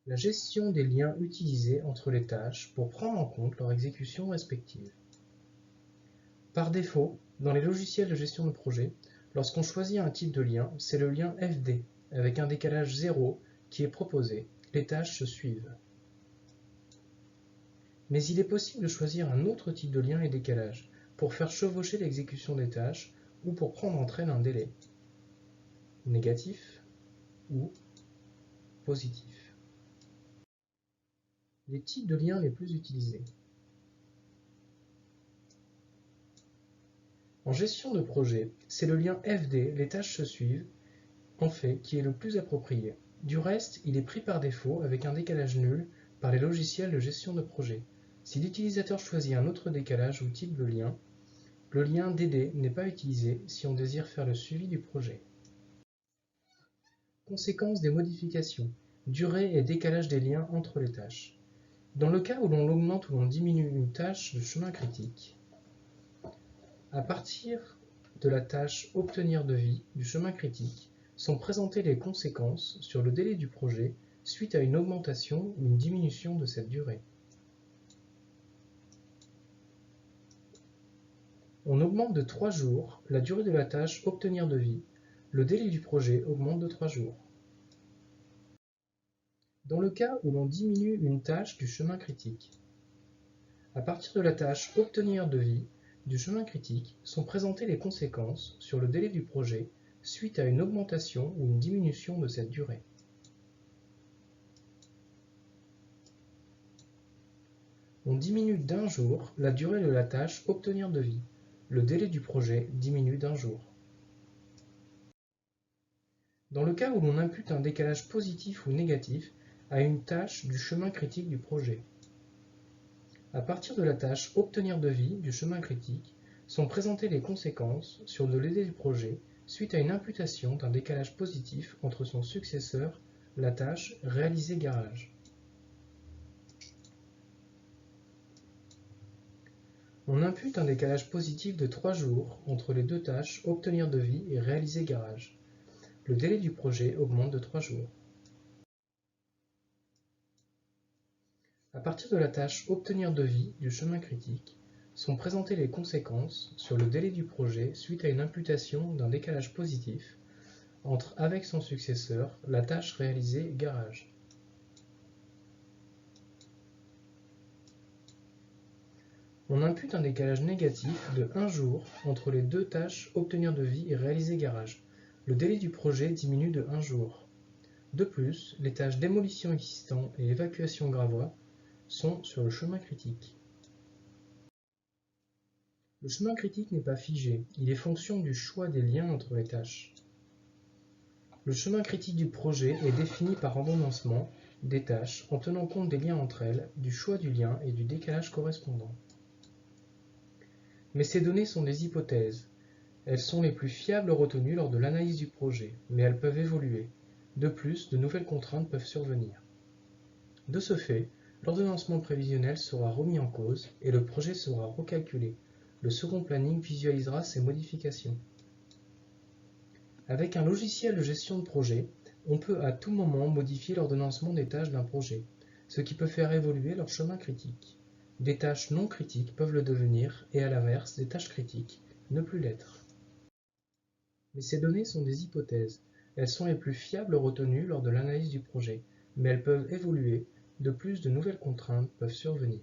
La gestion des liens utilisés entre les tâches pour prendre en compte leur exécution respective. Par défaut, dans les logiciels de gestion de projet, lorsqu'on choisit un type de lien, c'est le lien FD, avec un décalage 0 qui est proposé. Les tâches se suivent. Mais il est possible de choisir un autre type de lien et décalage pour faire chevaucher l'exécution des tâches ou pour prendre entre elles un délai négatif ou positif. Les types de liens les plus utilisés. En gestion de projet, c'est le lien FD, les tâches se suivent, en fait, qui est le plus approprié. Du reste, il est pris par défaut avec un décalage nul par les logiciels de gestion de projet. Si l'utilisateur choisit un autre décalage ou type de lien, le lien DD n'est pas utilisé si on désire faire le suivi du projet. Conséquences des modifications. Durée et décalage des liens entre les tâches. Dans le cas où l'on augmente ou l'on diminue une tâche de chemin critique, à partir de la tâche Obtenir devis du chemin critique, sont présentées les conséquences sur le délai du projet suite à une augmentation ou une diminution de cette durée. On augmente de 3 jours la durée de la tâche Obtenir devis, le délai du projet augmente de 3 jours. Dans le cas où l'on diminue une tâche du chemin critique, à partir de la tâche Obtenir devis du chemin critique sont présentées les conséquences sur le délai du projet suite à une augmentation ou une diminution de cette durée. On diminue d'1 jour la durée de la tâche Obtenir devis. Le délai du projet diminue d'1 jour. Dans le cas où l'on impute un décalage positif ou négatif à une tâche du chemin critique du projet, à partir de la tâche Obtenir devis du chemin critique sont présentées les conséquences sur le délai du projet suite à une imputation d'un décalage positif entre son successeur, la tâche Réaliser garage. On impute un décalage positif de 3 jours entre les deux tâches Obtenir devis et Réaliser garage. Le délai du projet augmente de 3 jours. À partir de la tâche Obtenir devis du chemin critique, sont présentées les conséquences sur le délai du projet suite à une imputation d'un décalage positif entre avec son successeur la tâche Réaliser garage. On impute un décalage négatif de 1 jour entre les deux tâches Obtenir devis et Réaliser garage. Le délai du projet diminue de 1 jour. De plus, les tâches Démolition existant et Évacuation gravois sont sur le chemin critique. Le chemin critique n'est pas figé, il est fonction du choix des liens entre les tâches. Le chemin critique du projet est défini par ordonnancement des tâches en tenant compte des liens entre elles, du choix du lien et du décalage correspondant. Mais ces données sont des hypothèses. Elles sont les plus fiables retenues lors de l'analyse du projet, mais elles peuvent évoluer. De plus, de nouvelles contraintes peuvent survenir. De ce fait, l'ordonnancement prévisionnel sera remis en cause et le projet sera recalculé. Le second planning visualisera ces modifications. Avec un logiciel de gestion de projet, on peut à tout moment modifier l'ordonnancement des tâches d'un projet, ce qui peut faire évoluer leur chemin critique. Des tâches non critiques peuvent le devenir et à l'inverse, des tâches critiques ne plus l'être. Mais ces données sont des hypothèses. Elles sont les plus fiables retenues lors de l'analyse du projet, mais elles peuvent évoluer. De plus, de nouvelles contraintes peuvent survenir.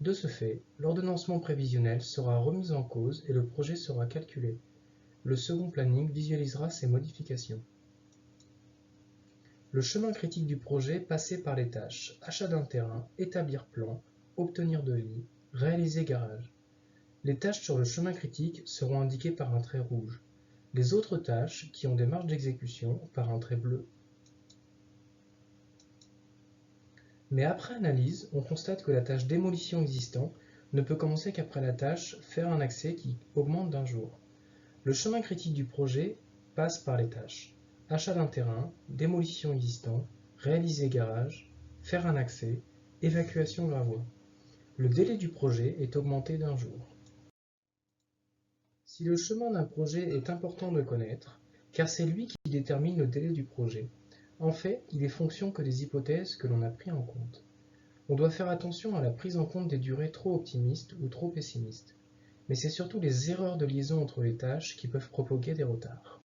De ce fait, l'ordonnancement prévisionnel sera remis en cause et le projet sera calculé. Le second planning visualisera ces modifications. Le chemin critique du projet passé par les tâches achat d'un terrain, établir plan, obtenir devis, réaliser garage. Les tâches sur le chemin critique seront indiquées par un trait rouge. Les autres tâches, qui ont des marges d'exécution, par un trait bleu. Mais après analyse, on constate que la tâche démolition existant ne peut commencer qu'après la tâche faire un accès qui augmente d'1 jour. Le chemin critique du projet passe par les tâches achat d'un terrain, démolition existant, réaliser garage, faire un accès, évacuation gravois. Le délai du projet est augmenté d'1 jour. Si le chemin d'un projet est important de connaître, car c'est lui qui détermine le délai du projet, En fait, il est fonction que des hypothèses que l'on a pris en compte. On doit faire attention à la prise en compte des durées trop optimistes ou trop pessimistes. Mais c'est surtout les erreurs de liaison entre les tâches qui peuvent provoquer des retards.